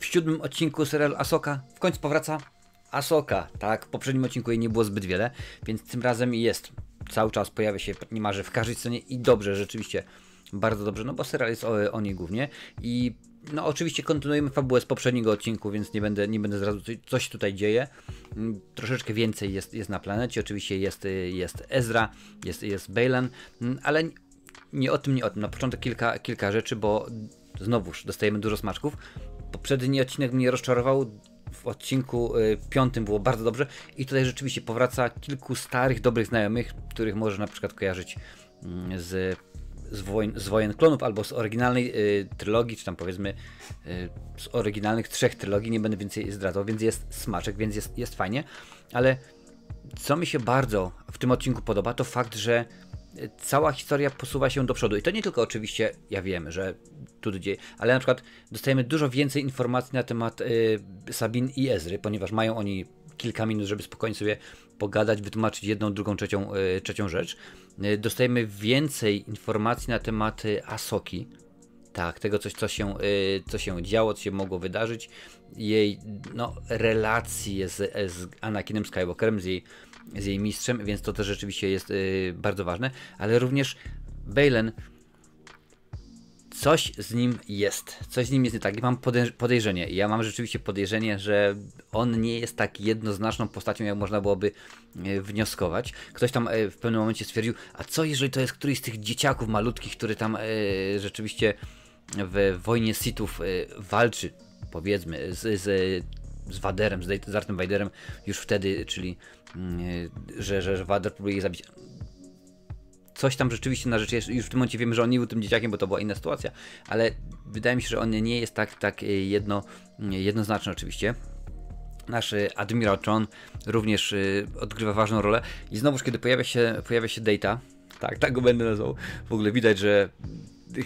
7. odcinku serialu Ahsoka. W końcu powraca Ahsoka. Tak, w poprzednim odcinku jej nie było zbyt wiele, więc tym razem jest. Cały czas pojawia się niemalże w każdej scenie i dobrze, rzeczywiście. Bardzo dobrze, no bo serial jest o niej głównie. I no oczywiście kontynuujemy fabułę z poprzedniego odcinku, więc nie będę zdradzał, coś tutaj dzieje. Troszeczkę więcej jest na planecie. Oczywiście jest Ezra, jest Baylan, ale nie o tym. Na początek kilka rzeczy, bo znowuż dostajemy dużo smaczków. Poprzedni odcinek mnie rozczarował. W odcinku 5 było bardzo dobrze i tutaj rzeczywiście powraca kilku starych, dobrych znajomych, których może na przykład kojarzyć z Wojen Klonów albo z oryginalnej trylogii, czy tam powiedzmy z oryginalnych 3 trylogii. Nie będę więcej zdradzał, więc jest smaczek, więc jest fajnie, ale co mi się bardzo w tym odcinku podoba, to fakt, że cała historia posuwa się do przodu. I to nie tylko oczywiście, ja wiem, że tu dzieje, ale na przykład dostajemy dużo więcej informacji na temat Sabine i Ezry, ponieważ mają oni kilka minut, żeby spokojnie sobie pogadać, wytłumaczyć jedną, drugą, trzecią rzecz. Dostajemy więcej informacji na temat Ahsoki. Tak, tego co się działo, co się mogło wydarzyć. Jej relacje z Anakinem Skywalkerem, z jej mistrzem, więc to też rzeczywiście jest bardzo ważne, ale również Baylan, coś z nim jest nie tak. I mam podejrzenie. Ja mam rzeczywiście podejrzenie, że on nie jest tak jednoznaczną postacią, jak można byłoby wnioskować. Ktoś tam w pewnym momencie stwierdził, a co jeżeli to jest któryś z tych dzieciaków malutkich, który tam rzeczywiście w wojnie Sithów walczy, powiedzmy, z Vaderem, z Darthem Vaderem już wtedy, czyli że Vader próbuje je zabić. Coś tam rzeczywiście na rzeczy jest, już w tym momencie wiemy, że on nie był tym dzieciakiem, bo to była inna sytuacja, ale wydaje mi się, że on nie jest tak jednoznaczny oczywiście. Nasz admirał Thrawn również odgrywa ważną rolę i znowuż kiedy pojawia się Data, tak go będę nazwał, w ogóle widać, że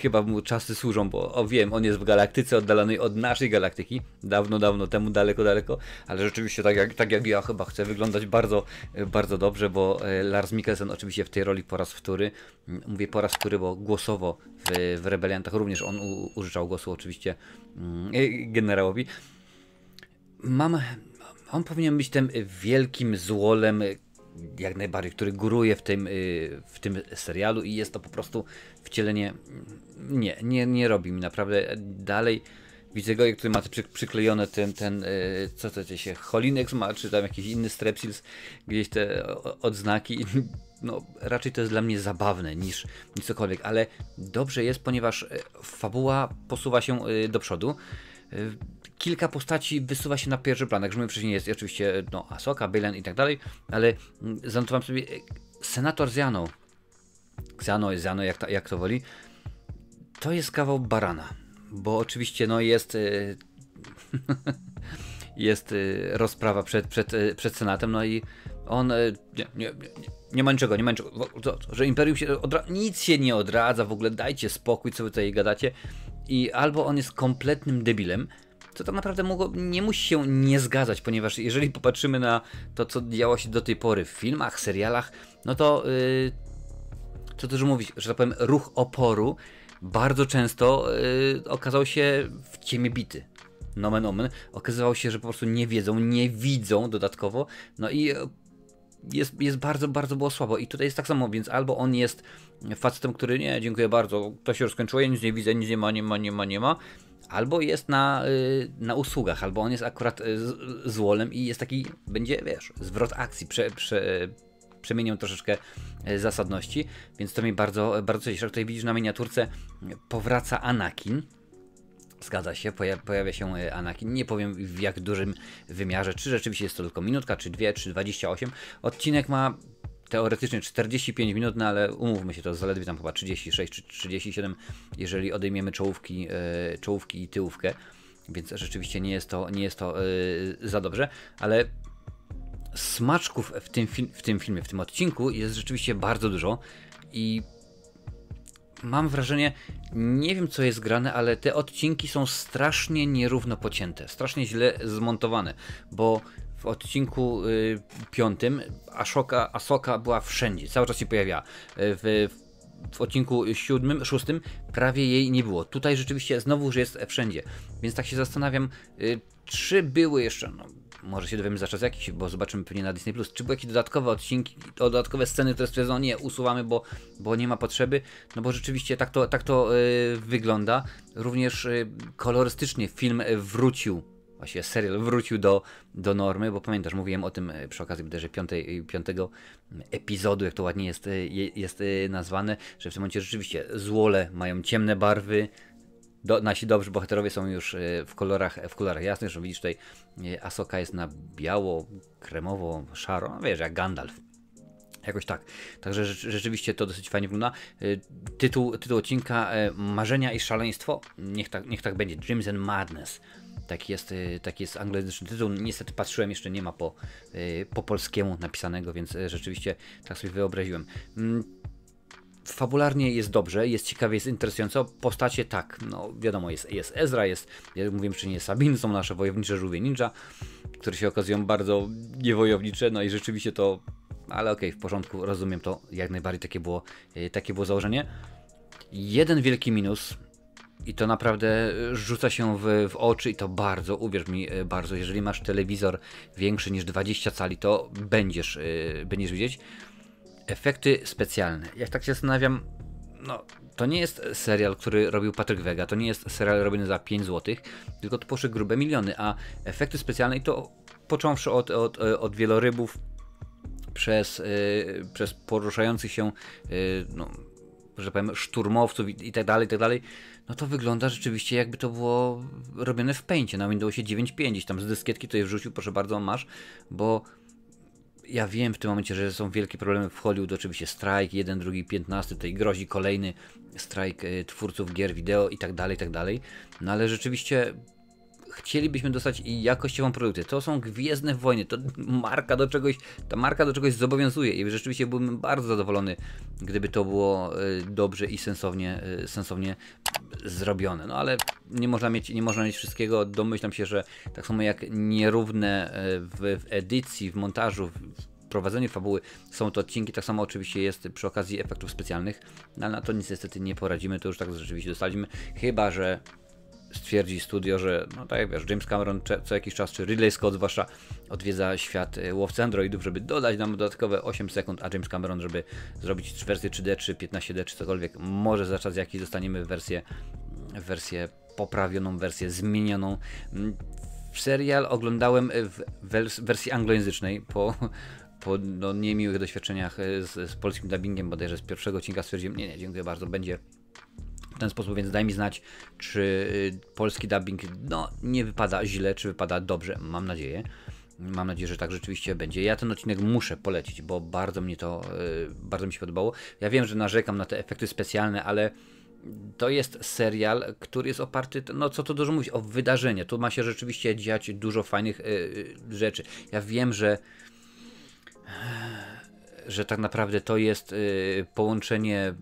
chyba mu czasy służą, bo wiem, on jest w galaktyce oddalonej od naszej galaktyki, dawno temu, daleko, ale rzeczywiście tak jak ja chyba chcę wyglądać bardzo, bardzo dobrze, bo Lars Mikkelsen oczywiście w tej roli po raz wtóry, mówię po raz wtóry, bo głosowo w Rebeliantach również on użyczał głosu oczywiście generałowi. On powinien być tym wielkim złolem, jak najbardziej, który góruje w tym serialu i jest to po prostu wcielenie. Nie robi mi naprawdę. Dalej widzę go, który ma przyklejone co to się Holinex ma, czy tam jakiś inny Strepsils, gdzieś te odznaki. No raczej to jest dla mnie zabawne niż cokolwiek, ale dobrze jest, ponieważ fabuła posuwa się do przodu. Kilka postaci wysuwa się na pierwszy plan, jak już wcześniej jest oczywiście Ahsoka, Baylan i tak dalej, ale zanotowałem sobie senator Zano, jak to woli, to jest kawał barana, bo oczywiście jest jest rozprawa przed Senatem, i on nie ma niczego, że Imperium się nic się nie odradza, w ogóle dajcie spokój, co wy tutaj gadacie. I albo on jest kompletnym debilem, co tak naprawdę nie musi się nie zgadzać, ponieważ jeżeli popatrzymy na to, co działo się do tej pory w filmach, serialach, no to co dużo mówić, że tak powiem, ruch oporu bardzo często okazał się w ciemię bity. Nomen omen. Okazywało się, że po prostu nie widzą dodatkowo, i jest bardzo, bardzo było słabo. I tutaj jest tak samo, więc albo on jest facetem, który nie, dziękuję bardzo, to się już skończyło, ja nic nie widzę, nic nie ma, albo jest na usługach, albo on jest akurat złolem i jest taki, będzie, zwrot akcji, przemienią troszeczkę zasadności, więc to mnie bardzo, bardzo cieszy. Tutaj widzisz na miniaturce powraca Anakin. Zgadza się, pojawia się Anakin. Nie powiem w jak dużym wymiarze, czy rzeczywiście jest to tylko minutka, czy 2, czy 28. Odcinek ma teoretycznie 45 minut, ale umówmy się, to zaledwie tam chyba 36 czy 37, jeżeli odejmiemy czołówki i tyłówkę, więc rzeczywiście nie jest to za dobrze, ale smaczków w tym filmie, w tym odcinku jest rzeczywiście bardzo dużo i mam wrażenie, nie wiem co jest grane, ale te odcinki są strasznie nierówno pocięte, strasznie źle zmontowane, bo w odcinku 5 Ahsoka była wszędzie, cały czas się pojawiała. w odcinku 7, 6 prawie jej nie było. Tutaj rzeczywiście znowu już jest wszędzie. Więc tak się zastanawiam, czy były jeszcze, no, może się dowiemy za czas jakiś, bo zobaczymy pewnie na Disney+, czy były jakieś dodatkowe odcinki, dodatkowe sceny, które stwierdzono, nie, usuwamy, bo nie ma potrzeby, no bo rzeczywiście tak to wygląda. Również kolorystycznie film wrócił, właściwie serial wrócił do normy, bo pamiętasz, mówiłem o tym przy okazji bodajże 5. epizodu, jak to ładnie jest nazwane, że w tym momencie rzeczywiście złole mają ciemne barwy, nasi dobrzy bohaterowie są już w kolorach jasnych, że widzisz tutaj Asoka jest na biało, kremowo, szaro, no wiesz, jak Gandalf. Jakoś tak. Także rzeczywiście to dosyć fajnie wygląda. Tytuł odcinka Marzenia i szaleństwo. Niech tak będzie. Dreams and Madness. Taki jest anglojęzyczny tytuł. Niestety patrzyłem, jeszcze nie ma po polskiemu napisanego, więc rzeczywiście tak sobie wyobraziłem. Fabularnie jest dobrze, jest ciekawie, jest interesująco. Postacie tak, no wiadomo, jest Ezra, jak mówiłem wcześniej, Sabine, są nasze wojownicze żółwie ninja, które się okazują bardzo niewojownicze, no i rzeczywiście to, ale okej, w porządku, rozumiem to, jak najbardziej takie było założenie. Jeden wielki minus, i to naprawdę rzuca się w oczy i to bardzo, uwierz mi, bardzo, jeżeli masz telewizor większy niż 20 cali, to będziesz widzieć. Efekty specjalne. Jak tak się zastanawiam, no to nie jest serial, który robił Patryk Wega, to nie jest serial robiony za 5 zł, tylko to poszły grube miliony, a efekty specjalne, i to począwszy od wielorybów, przez poruszających się, no, że powiem, szturmowców i tak dalej, no to wygląda rzeczywiście, jakby to było robione w Paincie na Windowsie 9.5, gdzieś tam z dyskietki to je wrzucił, proszę bardzo, masz, bo ja wiem w tym momencie, że są wielkie problemy w Hollywood, oczywiście strajk, 1, 2, 15, tutaj grozi kolejny strajk twórców gier wideo i tak dalej, no ale rzeczywiście chcielibyśmy dostać jakościową produkcję. To są Gwiezdne Wojny, ta marka do czegoś zobowiązuje i rzeczywiście byłbym bardzo zadowolony, gdyby to było dobrze i sensownie zrobione. No ale nie można mieć wszystkiego. Domyślam się, że tak samo jak nierówne w edycji, w montażu, w prowadzeniu fabuły są to odcinki, tak samo oczywiście jest przy okazji efektów specjalnych, no ale na to nic niestety nie poradzimy, to już tak rzeczywiście dostaliśmy, chyba że stwierdzi studio, że no tak jak wiesz, James Cameron co jakiś czas, czy Ridley Scott zwłaszcza, odwiedza świat łowcy androidów, żeby dodać nam dodatkowe 8 sekund, a James Cameron, żeby zrobić wersję 3D, czy 15D, czy cokolwiek, może za czas jakiś dostaniemy wersję poprawioną, wersję zmienioną. Serial oglądałem w wersji anglojęzycznej po no, niemiłych doświadczeniach z polskim dubbingiem, bodajże z pierwszego odcinka stwierdziłem, nie, dziękuję bardzo, będzie w ten sposób, więc daj mi znać, czy polski dubbing no, nie wypada źle, czy wypada dobrze. Mam nadzieję, że tak rzeczywiście będzie. Ja ten odcinek muszę polecić, bo bardzo mi się podobało. Ja wiem, że narzekam na te efekty specjalne, ale to jest serial, który jest oparty, no co tu dużo mówić, o wydarzenia. Tu ma się rzeczywiście dziać dużo fajnych rzeczy. Ja wiem, że tak naprawdę to jest połączenie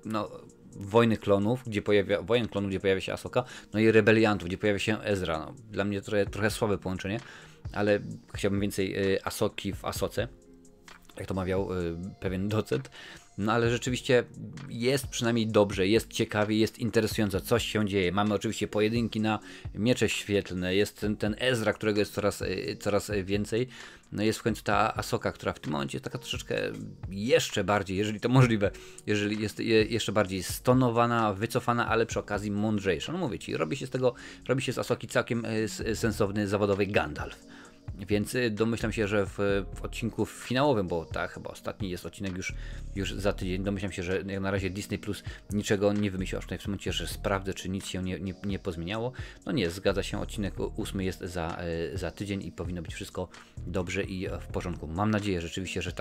no, Wojen Klonów, gdzie pojawia się Asoka, no i Rebeliantów, gdzie pojawia się Ezra. No, dla mnie trochę słabe połączenie, ale chciałbym więcej Asoki w Asoce, jak to mawiał pewien docent. No ale rzeczywiście jest przynajmniej dobrze, jest ciekawie, jest interesująco, coś się dzieje. Mamy oczywiście pojedynki na miecze świetlne, jest ten Ezra, którego jest coraz więcej. No jest w końcu ta Asoka, która w tym momencie jest taka troszeczkę jeszcze bardziej, jeżeli to możliwe, jeżeli jest jeszcze bardziej stonowana, wycofana, ale przy okazji mądrzejsza. No mówię ci, robi się z Asoki całkiem sensowny, zawodowy Gandalf. Więc domyślam się, że w odcinku finałowym, bo tak, chyba ostatni jest odcinek już za tydzień, domyślam się, że jak na razie Disney Plus niczego nie wymyślił, aż tutaj w tym momencie, że sprawdzę, czy nic się nie pozmieniało. No nie, zgadza się, odcinek 8 jest za tydzień i powinno być wszystko dobrze i w porządku. Mam nadzieję rzeczywiście, że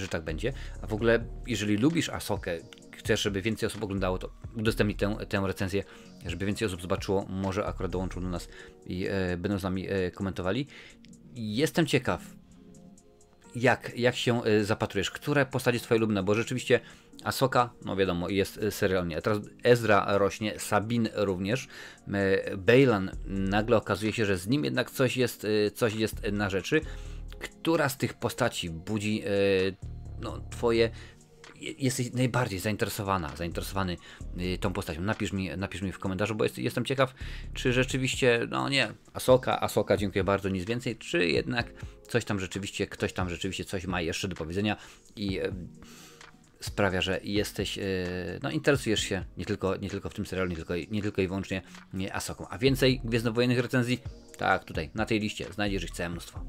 tak będzie. A w ogóle, jeżeli lubisz Asokę, chcesz, żeby więcej osób oglądało, to udostępnij tę recenzję, żeby więcej osób zobaczyło, może akurat dołączą do nas i będą z nami komentowali. Jestem ciekaw, jak się zapatrujesz, które postacie twoje ulubne, bo rzeczywiście Asoka, no wiadomo, jest serialnie. A teraz Ezra rośnie, Sabine również, Baylan, nagle okazuje się, że z nim jednak coś jest na rzeczy. Która z tych postaci budzi no, twoje jesteś najbardziej zainteresowany tą postacią. Napisz mi w komentarzu, bo jestem ciekaw, czy rzeczywiście, no nie, Asoka, dziękuję bardzo, nic więcej, czy jednak ktoś tam rzeczywiście coś ma jeszcze do powiedzenia i sprawia, że jesteś, no interesujesz się nie tylko w tym serialu, nie tylko i wyłącznie Asoką. A więcej gwiezdnowojennych recenzji, tak, tutaj, na tej liście znajdziesz ich całe mnóstwo.